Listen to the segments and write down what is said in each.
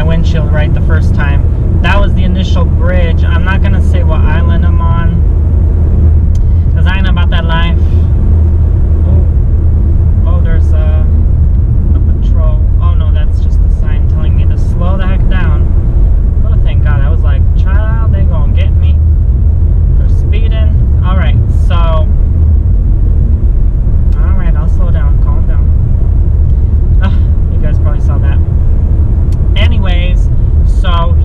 windshield right the first time. That was the initial bridge. I'm not gonna say what island I'm on, because I ain't about that life. Oh, there's a patrol. Oh no, that's just a sign telling me to slow the heck down. Oh, thank God. I was like, child, they gonna get me for speeding. Alright, so alright, I'll slow down, calm down. You guys probably saw that. Anyways, so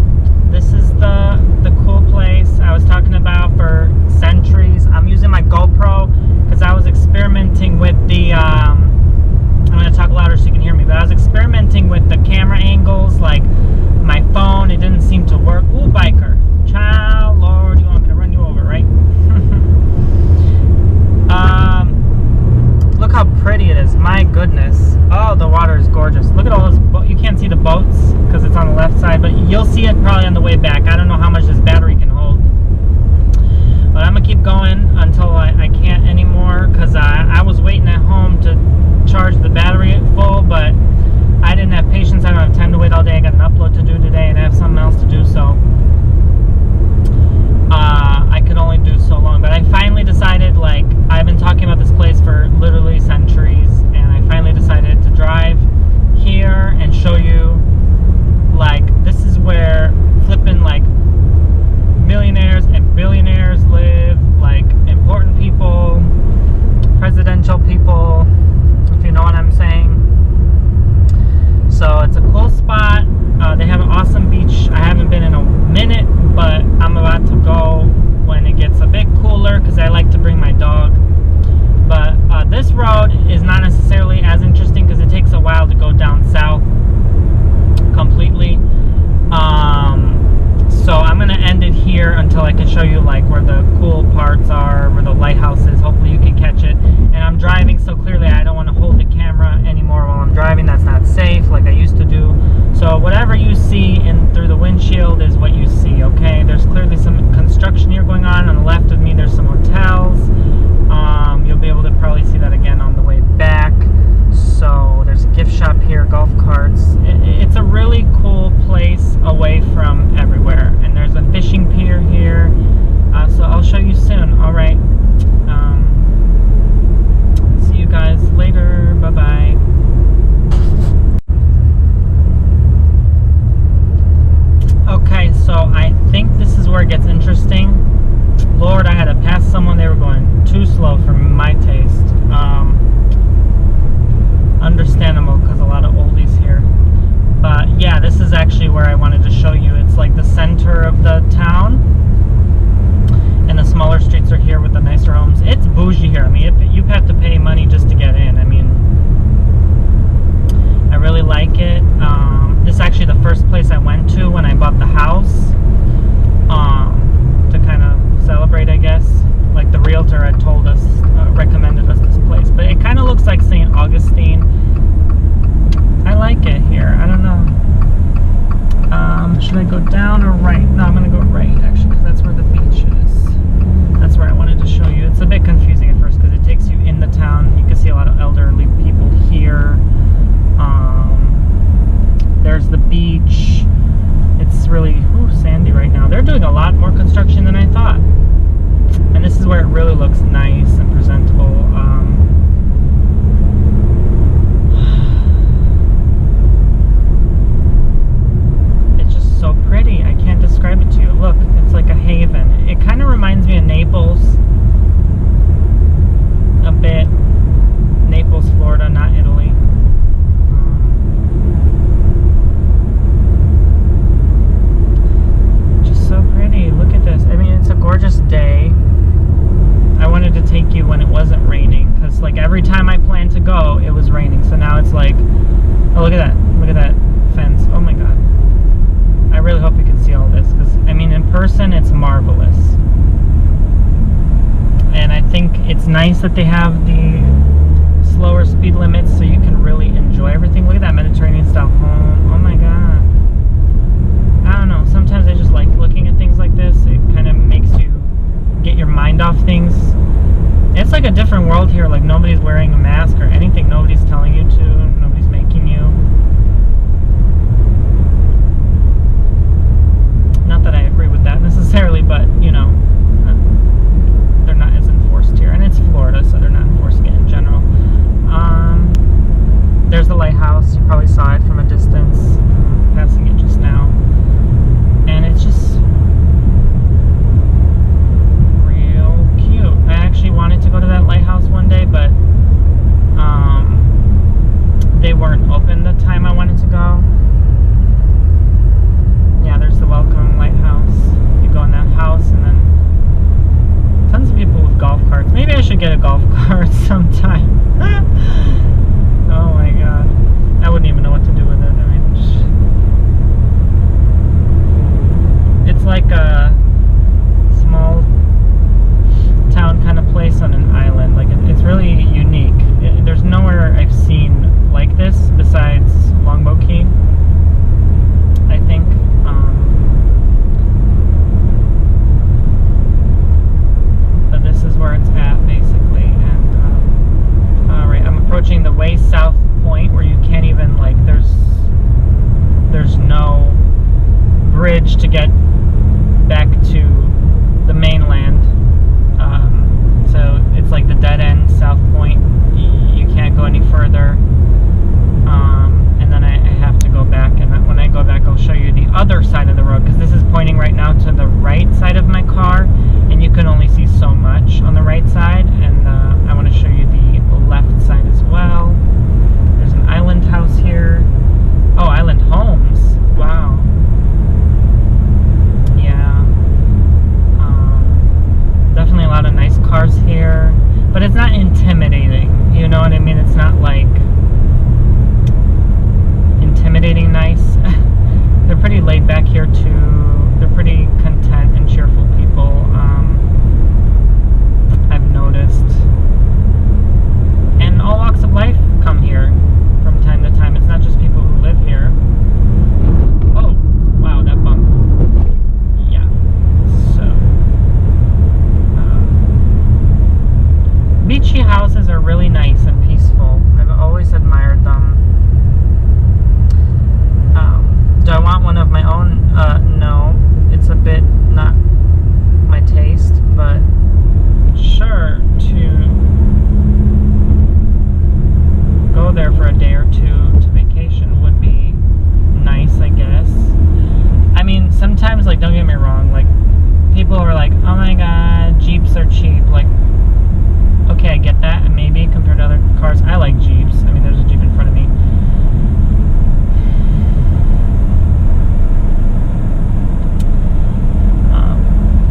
this is the cool place I was talking about for centuries. I'm using my GoPro because I was experimenting with the I'm going to talk louder so you can hear me, but I was experimenting with the camera angles, like my phone. It didn't seem to work. Ooh, biker. Child, Lord, you want me to run you over, right? Look how pretty it is. My goodness. Oh, the water is gorgeous. Look at all those you can't see the boats because it's on the left side, but you'll see it probably on the way back. I don't know how much this battery can hold, but I'm gonna keep going until I can't anymore, because I was waiting at home to charge the battery at full, but I didn't have patience. I don't have time to wait all day. I got an upload to do today and I have something else to do, so I could only do so long. But I finally decided, like, I've been talking about this place for literally centuries, and I finally decided to drive here and show you, like, this is where flipping, like, millionaires and billionaires live, like important people, presidential people, if you know what I'm saying. So it's a cool spot. They have an awesome beach. I haven't been in a minute, but I'm about to go when it gets a bit cooler, because I like to bring my dog. But this road is not necessarily as interesting because it takes a while to go down south completely. So I'm going to end it here until I can show you, like, where the cool parts are, where the lighthouse is. Hopefully you can catch it. And I'm driving, so clearly I don't want to hold the camera anymore while I'm driving. That's not safe like I used to do. So whatever you see through the windshield is what you see, okay? There's clearly some construction here going on. On the left of me there's some hotels. You'll be able to probably see that again on the way back. So there's a gift shop here, golf carts. It's a really cool place away from everywhere. And there's a fishing pier here. So I'll show you soon. All right. See you guys later. Bye-bye. Okay, so I think this is where it gets interesting. Lord, I had to pass someone. They were going too slow for my taste. Understandable, because a lot of oldies here. But yeah, this is actually where I wanted to show you. It's like the center of the town, and the smaller streets are here with the nicer homes. It's bougie here. I mean, you have to pay money just to get in. I mean, I really like it. This is actually the first place I went to when I bought the house, to kind of celebrate, I guess. Like the realtor had told us, recommended us this place. But it kind of looks like St. Augustine. I like it here. I don't know. Should I go down or right? No, I'm going to go right, actually, because that's where the beach is. That's where I wanted to show you. It's a bit confusing at first because it takes you in the town. You can see a lot of elderly people here. There's the beach. It's really sandy right now. They're doing a lot more construction than I thought. And this is where it really looks nice and presentable. It's just so pretty. I can't describe it to you. Look, it's like a haven. It kind of reminds me of Naples a bit. Naples, Florida, not Italy. Just so pretty. Look at this. I mean, it's a gorgeous day. I wanted to take you when it wasn't raining, because like every time I planned to go, it was raining. So now it's like, oh, look at that. Look at that fence. Oh my God. I really hope you can see all this, because I mean, in person, it's marvelous. And I think it's nice that they have the slower speed limits so you can really enjoy everything. Look at that Mediterranean style home. Oh my God. I don't know. Sometimes I just like looking at things like this. It kind of makes you get your mind off things. It's like a different world here. Like nobody's wearing a mask or anything. Nobody's telling you to. Nobody's making you. that I agree with that necessarily, but you know, they're not as enforced here, and it's Florida, so they're not enforcing it in general. There's the lighthouse. You probably saw it from a distance, passing it just now, and it's just real cute. I actually wanted to go to that lighthouse one day, but they weren't open the time I wanted to go. Yeah, there's the Welcome Lighthouse. You go in that house, and then tons of people with golf carts. Maybe I should get a golf cart sometime. Oh my god. I wouldn't even know what to do with it. I mean, it's like a small town kind of place on an island. Like, it's really unique. There's nowhere I've seen like this besides Longboat Key, I think. But this is where it's at, basically. And alright, I'm approaching the way south point where you can't even, like, there's no bridge to get back to the mainland. So it's like the dead end south point. You can't go any further. And then I have to go back, and when I go back I'll show you the other side of the road, because this is pointing right now to the right side of my car, and you can only see so much on the right side, and I want to show you the left side as well. There's an island house here. Oh, island homes. Wow. Yeah. Definitely a lot of nice cars here, but it's not intimidating. You know what I mean? It's not like intimidating nice. They're pretty laid back here too. They're pretty content and cheerful people. I've noticed. And all walks of life come here from time to time. It's not just people who live here. Oh, wow, that bump. Yeah. So, beachy houses are really nice and peaceful. I've always admired them. Do I want one of my own? No. It's a bit not my taste, but sure, to go there for a day or two to vacation would be nice, I guess. I mean, sometimes, like, don't get me wrong, like, people are like, oh my god, Jeeps are cheap. Like, okay, I get that, and maybe compared to other cars, I like Jeeps. I mean, there's a Jeep in front of me.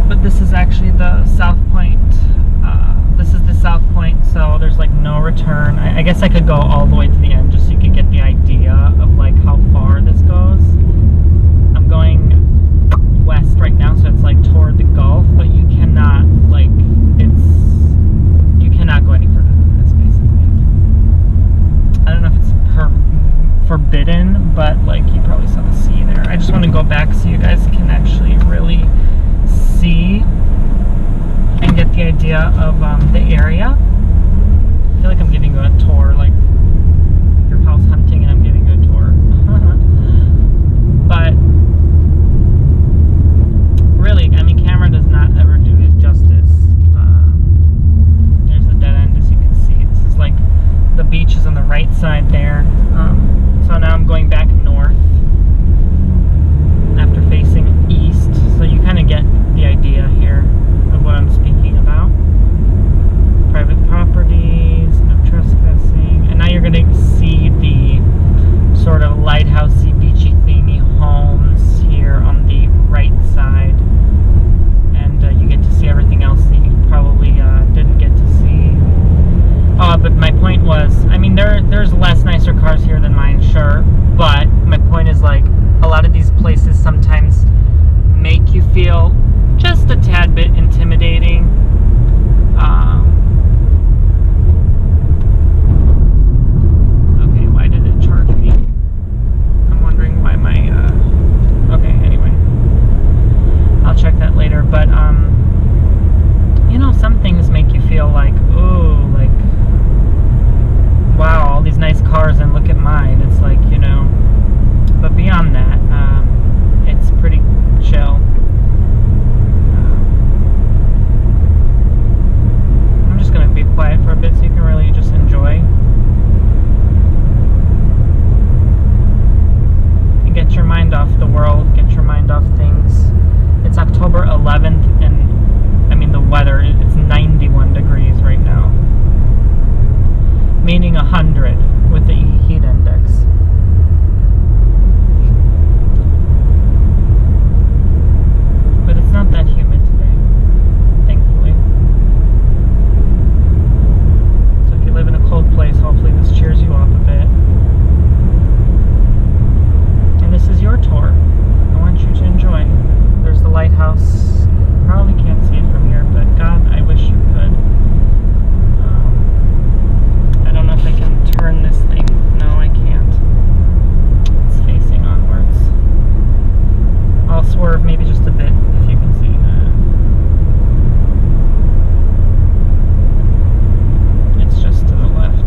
But this is actually the South Point. This is the South Point, so there's like no return. I guess I could go all the way to the end just so you could get the idea of like how far this goes. I'm going west right now, so it's like toward the Gulf, but you cannot, like, you cannot go any further than this, basically. I don't know if it's forbidden, but like you probably saw the sea there. I just want to go back so you guys can actually really see and get the idea of the area. I feel like I'm giving you a tour, like you're house hunting and I'm giving you a tour. But really, I mean, camera does not ever do it justice. There's the dead end, as you can see. This is like the beach is on the right side there. So now I'm going back north after facing east, so you kind of get the idea here of what I'm speaking about. Private properties, no trespassing, and now you're going to see the sort of lighthousey, beachy, themey homes here on the right side, and weather. It's 91 degrees right now, meaning 100 with the heat index. But it's not that humid today, thankfully. So if you live in a cold place, hopefully this cheers you up a bit. And this is your tour. I want you to enjoy. There's the lighthouse. Probably can't see it from here, but God, I wish you could. I don't know if I can turn this thing. No, I can't. It's facing onwards. I'll swerve maybe just a bit if you can see that. It's just to the left.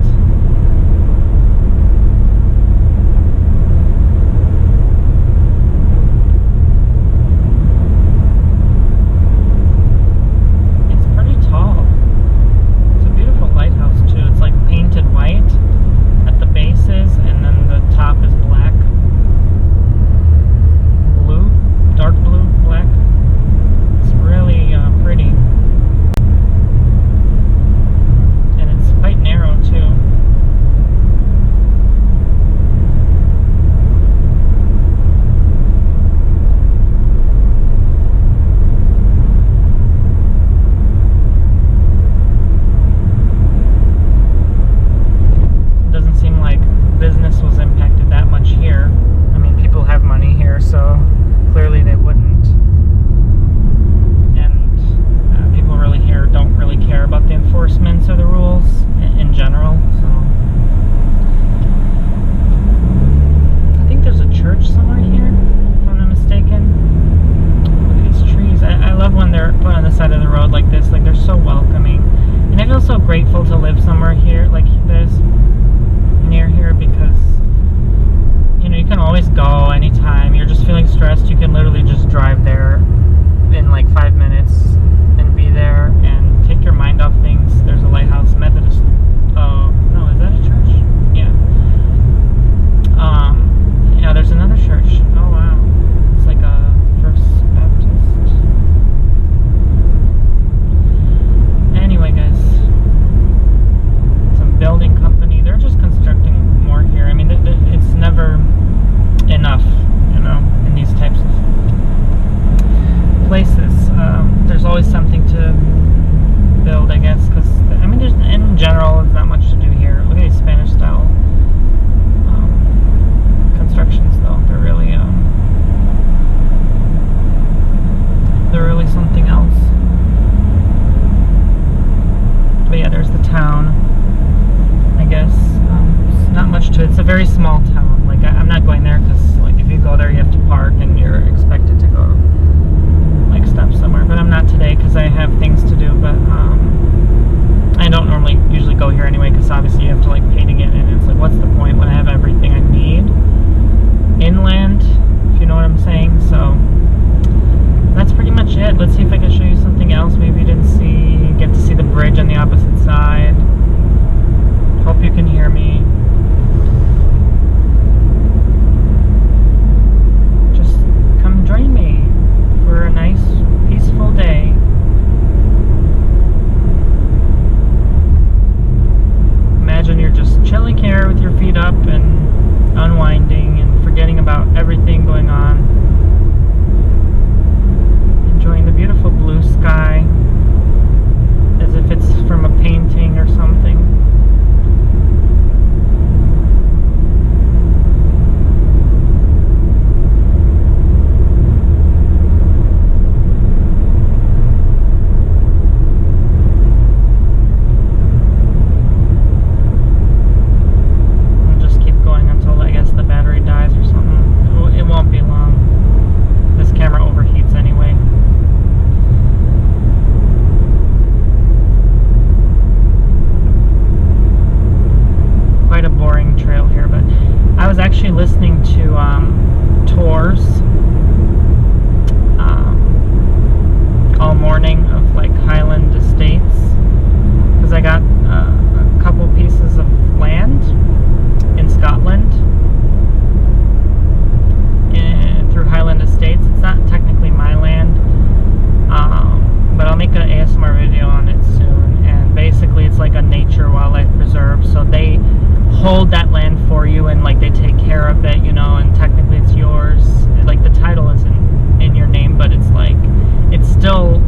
Grateful to live somewhere here like this, near here, because you know you can always go anytime. You're just feeling stressed, you can literally just drive there in like 5 minutes and be there and take your mind off things. There's a lighthouse Methodist. Oh no, is that a church? Yeah. Yeah, there's another church. Oh wow, it's like a First Baptist. Anyway, guys. Building company, they're just constructing more here. I mean, it's never enough, you know, in these types of places. There's always something to build, I guess, because, I mean, there's, in general, there's not much to do here. Look at these Spanish style constructions, though. They're really something else. But yeah, there's the town. I guess not much to it. It's a very small town. Like I'm not going there because like if you go there you have to park and you're expected to go like stop somewhere. But I'm not today because I have things to do. But I don't usually go here anyway because obviously you have to like pay to get in and more video on it soon. And basically it's like a nature wildlife preserve, so they hold that land for you and like they take care of it, you know, and technically it's yours. Like the title is in your name, but it's like it's still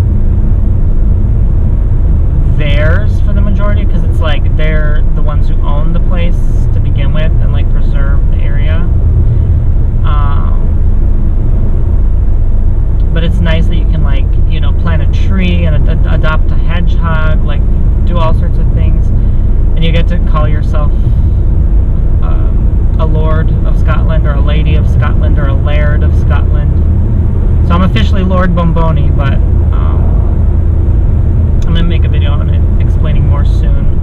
theirs for the majority, because it's like they're the ones who own the place to begin with and like preserve the area. But it's nice that you can like, you know, plant a tree and adopt a hedgehog, like do all sorts of things, and you get to call yourself a Lord of Scotland or a Lady of Scotland or a Laird of Scotland. So I'm officially Lord Bomboni, but I'm going to make a video on it explaining more soon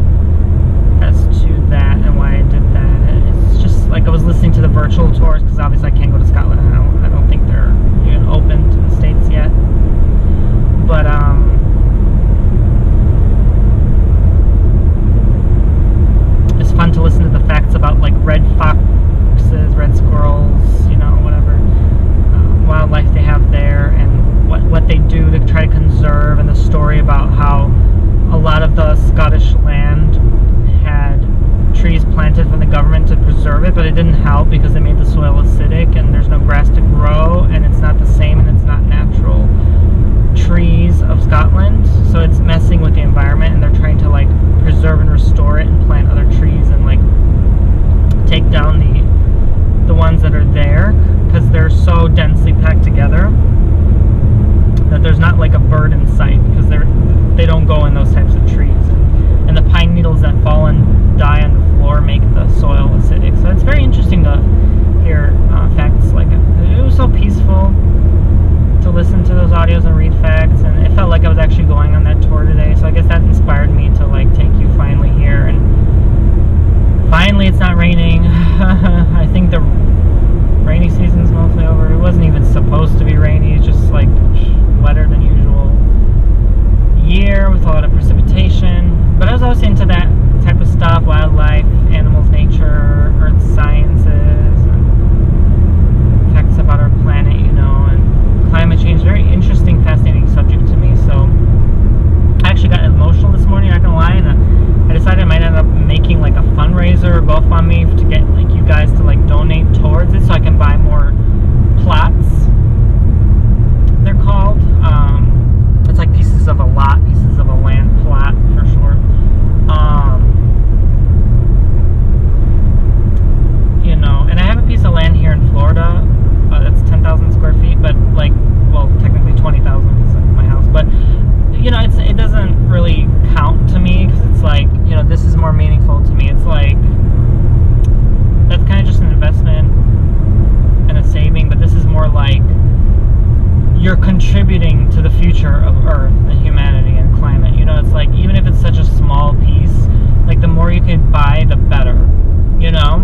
as to that and why I did that. It's just like I was listening to the virtual tours, because obviously I can't go to Scotland. I don't think they're open to the States yet. But it's fun to listen to the facts about like red foxes, red squirrels, you know, whatever wildlife they have there, and what they do to try to conserve, and the story about how a lot of the Scottish land had trees planted from the government to preserve it, but it didn't help because they made the soil acidic and there's no grass to grow, and it's not the same, and it's not natural trees of Scotland, so it's messing with the environment, and they're trying to like preserve and restore it and plant other trees and like take down the ones that are there, because they're so densely packed together that there's not like a bird in sight, because they don't go in those types of trees, and the pine needles that fall and die on the floor make the soil acidic. So it's very interesting to hear facts like it was so peaceful to listen to those audios and read facts, and it felt like I was actually going on that tour today, so I guess that inspired me to like take you finally here, and finally it's not raining. I think the rainy season's mostly over. It wasn't even supposed to be rainy, it's just like wetter than usual year with a lot of precipitation. But I was always into that type of stuff: wildlife, animals, nature, earth sciences, and facts about our planet, you know, and climate change. Very interesting, fascinating subject to me. So I actually got emotional this morning, not gonna lie, and I decided I might end up making like a fundraiser or GoFundMe to get like you guys to like donate towards it so I can buy more plots, they're called. It's like pieces of a lot, pieces of a land plot for short. You know, and I have a piece of land here in Florida that's 10,000 square feet, but like, well, technically 20,000 because of my house, but you know, it doesn't really count to me, because it's like, you know, this is more meaningful to me. It's like, that's kind of just an investment and a saving, but this is more like you're contributing to the future of Earth and humanity and climate. You know, it's like, even if it's such a small piece, like the more you can buy, the better, you know?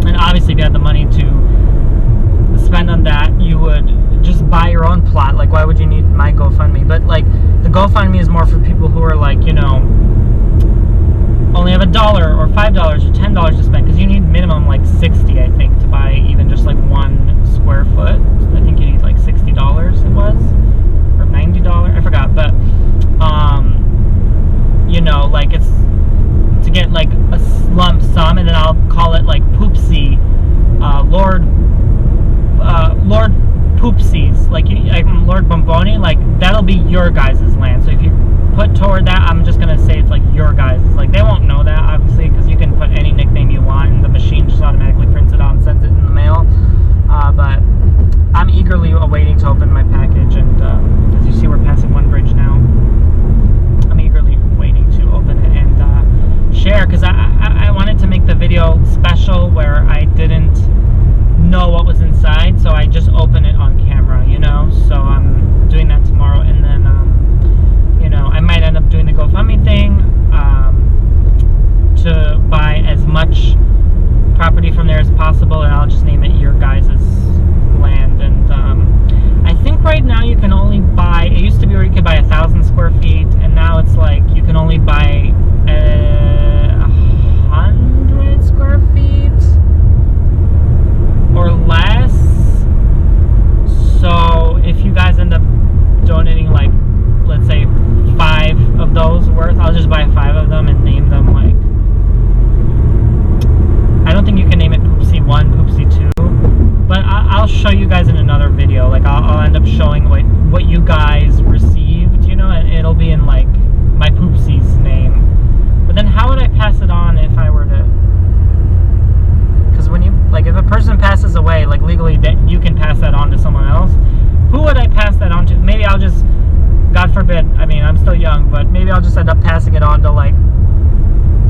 And obviously if you had the money to spend on that, you would just buy your own plot. Like, why would you need my GoFundMe? But like, the GoFundMe is more for people who are like, you know, only have $1 or $5 or $10 to spend, because you need minimum like 60, I think, to buy even just like 1 square foot. I think you need like $60 it was, or $90, I forgot, but you know, like, it's to get like a lump sum, and then I'll call it like Poopsie, Lord Poopsies, like Lord Bomboni, like that'll be your guys' land. So if you put toward that, I'm just gonna say it's like your guys'. Like, they won't know that obviously, because you can put any nickname you want and the machine just automatically prints it out and sends it in the mail. But I'm eagerly awaiting to open my package, and as you see, we're passing one bridge now. I'm eagerly waiting to open it and share, because I wanted to make the video special where I didn't know what was inside, so I just open it on camera, you know. So I'm doing that tomorrow, and then you know, I might end up doing the GoFundMe thing to buy as much property from there as possible, and I'll just name it your guys' land. And I think right now you can only buy, it used to be where you could buy 1,000 square feet, and now it's like you can only buy 100 square feet or less. So if you guys end up donating, like, let's say but maybe I'll just end up passing it on to like,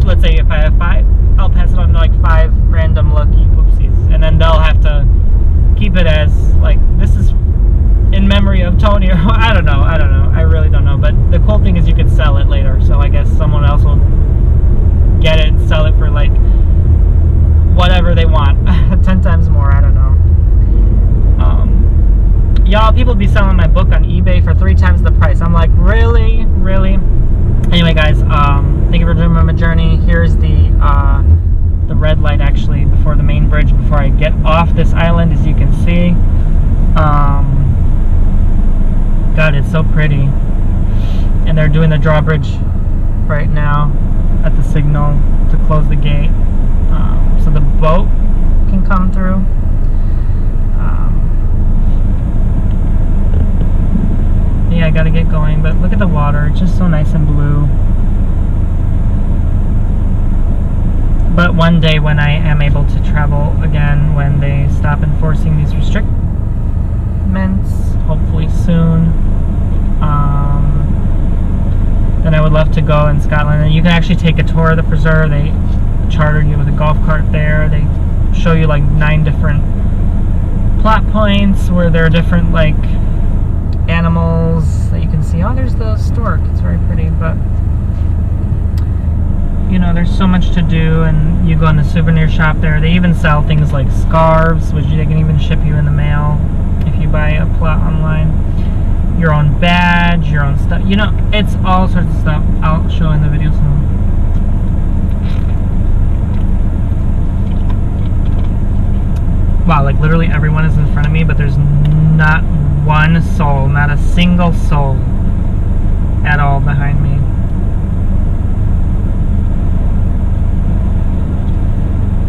let's say if I have 5, I'll pass it on to like 5 random lucky oopsies, and then they'll have to keep it as like, this is in memory of Tony, or I don't know, I really don't know. But the cool thing is you could sell it later, so I guess someone else will get it and sell it for like whatever they want, 10 times more, I don't know. Y'all, people be selling my book on eBay for 3 times the price. I'm like, really? Anyway, guys, thank you for doing my journey. Here's the red light, actually, before the main bridge, before I get off this island, as you can see. God, it's so pretty. And they're doing the drawbridge right now at the signal to close the gate, so the boat can come through. Yeah, I gotta get going, but look at the water, it's just so nice and blue. But one day when I am able to travel again, when they stop enforcing these restrictions, hopefully soon, then I would love to go in Scotland. And you can actually take a tour of the preserve. They charter you with a golf cart there. They show you like 9 different plot points where there are different like animals that you can see. Oh, there's the stork. It's very pretty, but you know, there's so much to do, and you go in the souvenir shop there. They even sell things like scarves, which they can even ship you in the mail if you buy a plot online. Your own badge, your own stuff. You know, it's all sorts of stuff. I'll show in the video soon. Wow, like literally everyone is in front of me, but there's not one soul, not a single soul at all behind me.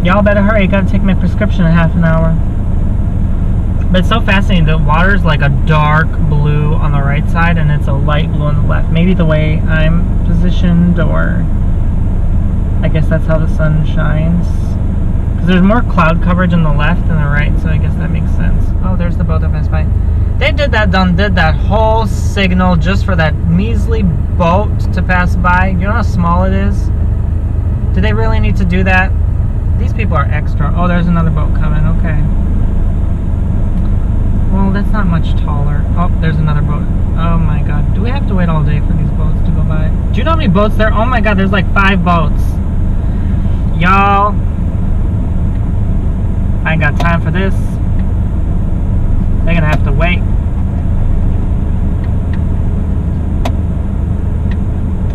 Y'all better hurry, I gotta take my prescription in half an hour. But it's so fascinating, the water's like a dark blue on the right side and it's a light blue on the left. Maybe the way I'm positioned, or I guess that's how the sun shines. Because there's more cloud coverage on the left than the right, so I guess that makes sense. Oh, there's the boat that passed by. They did that whole signal just for that measly boat to pass by. You know how small it is? Do they really need to do that? These people are extra. Oh, there's another boat coming. Okay. Well, that's not much taller. Oh, there's another boat. Oh my god. Do we have to wait all day for these boats to go by? Do you know how many boats there are? Oh my god, there's like 5 boats. Y'all, I ain't got time for this. They're gonna have to wait.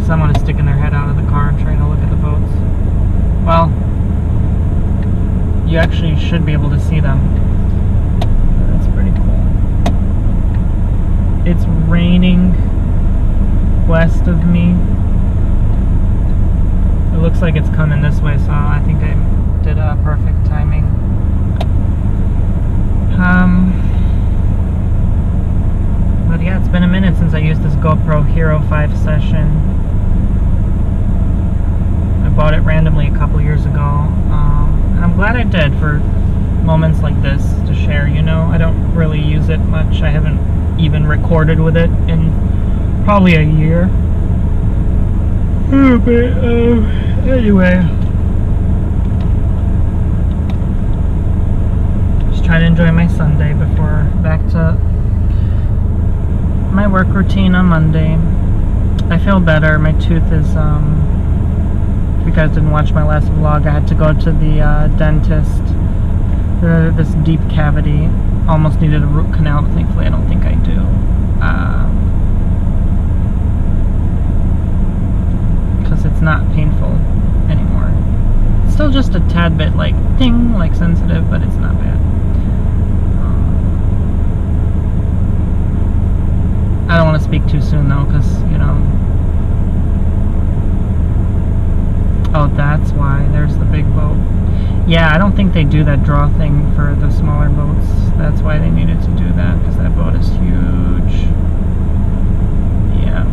Someone is sticking their head out of the car and trying to look at the boats. Well, you actually should be able to see them. That's pretty cool. It's raining west of me. It looks like it's coming this way, so I think I did perfect timing. But yeah, it's been a minute since I used this GoPro Hero 5 session. I bought it randomly a couple years ago. And I'm glad I did, for moments like this to share, you know. I don't really use it much. I haven't even recorded with it in probably a year. But anyway, just trying to enjoy my Sunday before back to my work routine on Monday. I feel better. My tooth is, if you guys didn't watch my last vlog, I had to go to the dentist. This deep cavity. Almost needed a root canal, but thankfully I don't think I do. Because it's not painful anymore. It's still just a tad bit like ding, like sensitive, but it's not bad. I don't want to speak too soon though, because, you know. Oh, that's why. There's the big boat. Yeah, I don't think they do that draw thing for the smaller boats. That's why they needed to do that, because that boat is huge. Yeah.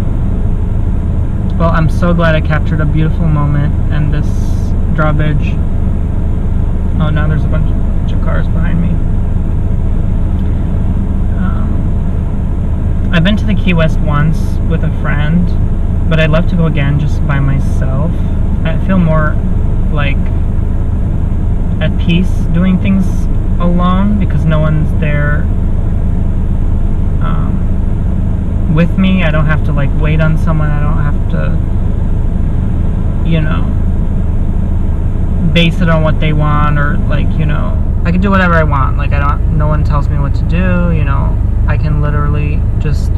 Well, I'm so glad I captured a beautiful moment, and this drawbridge. Oh, now there's a bunch of cars behind me. I've been to the Key West once with a friend. But I'd love to go again just by myself. I feel more like at peace doing things alone because no one's there with me. I don't have to like wait on someone. I don't have to, you know, base it on what they want, or like, you know, I can do whatever I want. Like no one tells me what to do, you know. I can literally just,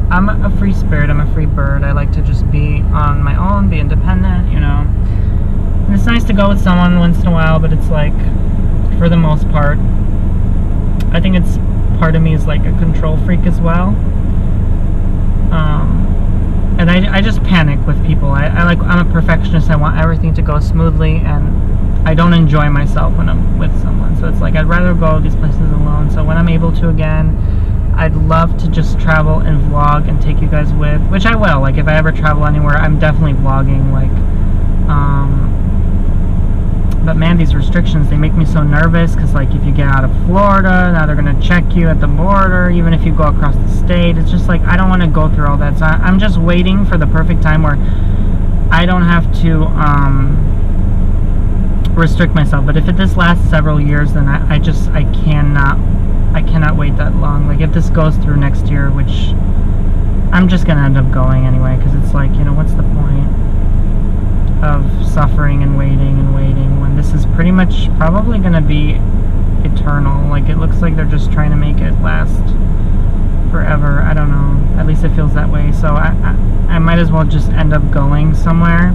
I'm a free spirit, I'm a free bird. I like to just be on my own, be independent, you know. And it's nice to go with someone once in a while, but it's like, for the most part, I think it's, part of me is like a control freak as well. And I just panic with people. I'm a perfectionist. I want everything to go smoothly, and I don't enjoy myself when I'm with someone. So it's like, I'd rather go these places alone. So when I'm able to again, I'd love to just travel and vlog and take you guys with, which I will. Like if I ever travel anywhere, I'm definitely vlogging. Like, but man, these restrictions, they make me so nervous, because like if you get out of Florida, now they're gonna check you at the border, even if you go across the state. It's just like, I don't want to go through all that. So I'm just waiting for the perfect time where I don't have to restrict myself. But if this lasts several years, then I cannot wait that long. Like if this goes through next year, which I'm just gonna end up going anyway, because it's like, you know, what's the point of suffering and waiting when this is pretty much probably gonna be eternal. Like it looks like they're just trying to make it last forever. I don't know, at least it feels that way. So I might as well just end up going somewhere.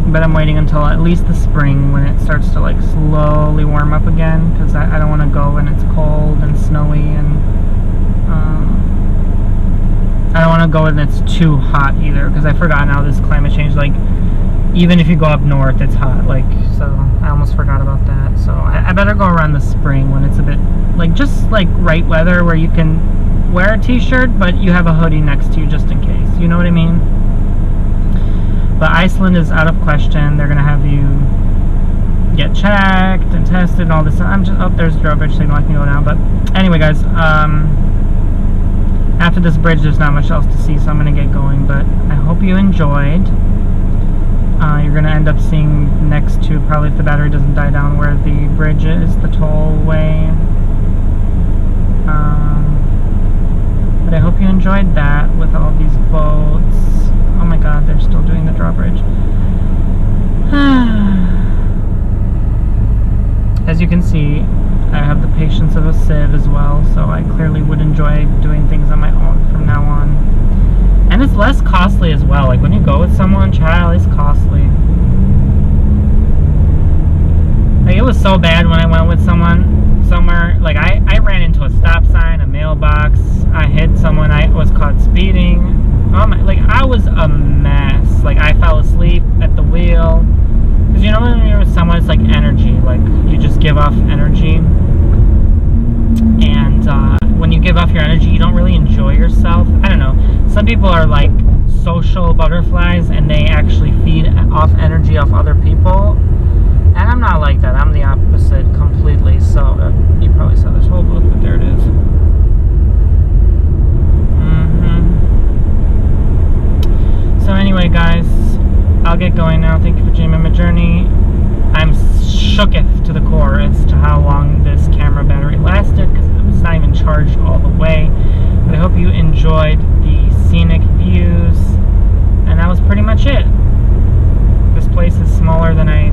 But I'm waiting until at least the spring, when it starts to like slowly warm up again, because I don't want to go when it's cold and snowy, and I don't want to go when it's too hot either, because I forgot now this climate change, like even if you go up north it's hot, like, so I almost forgot about that. So I better go around the spring when it's a bit like just like right weather, where you can wear a t-shirt but you have a hoodie next to you just in case, you know what I mean? But Iceland is out of question. They're gonna have you get checked and tested and all this. I'm just, oh, there's a drawbridge signal, I can go now. But anyway guys, after this bridge there's not much else to see, so I'm gonna get going. But I hope you enjoyed. You're gonna end up seeing next to, probably if the battery doesn't die down, where the bridge is, the tollway. But I hope you enjoyed that with all these boats. Oh my god, they're still doing the drawbridge. As you can see, I have the patience of a sieve as well, so I clearly would enjoy doing things on my own from now on. And it's less costly as well. Like when you go with someone, child, it's costly. Like it was so bad when I went with someone somewhere. Like I ran into a stop sign, a mailbox, I hit someone, I was caught speeding. Oh my, like I was a mess. Like I fell asleep at the wheel. Because you know when you're with someone, it's like energy. Like you just give off energy. And when you give off your energy, you don't really enjoy yourself. I don't know. Some people are like social butterflies, and they actually feed off energy off other people. And I'm not like that. I'm the opposite completely. So you probably saw this whole booth, but there it is. So anyway guys, I'll get going now. Thank you for joining my journey. I'm shooketh to the core as to how long this camera battery lasted, because it was not even charged all the way. But I hope you enjoyed the scenic views, and that was pretty much it. This place is smaller than I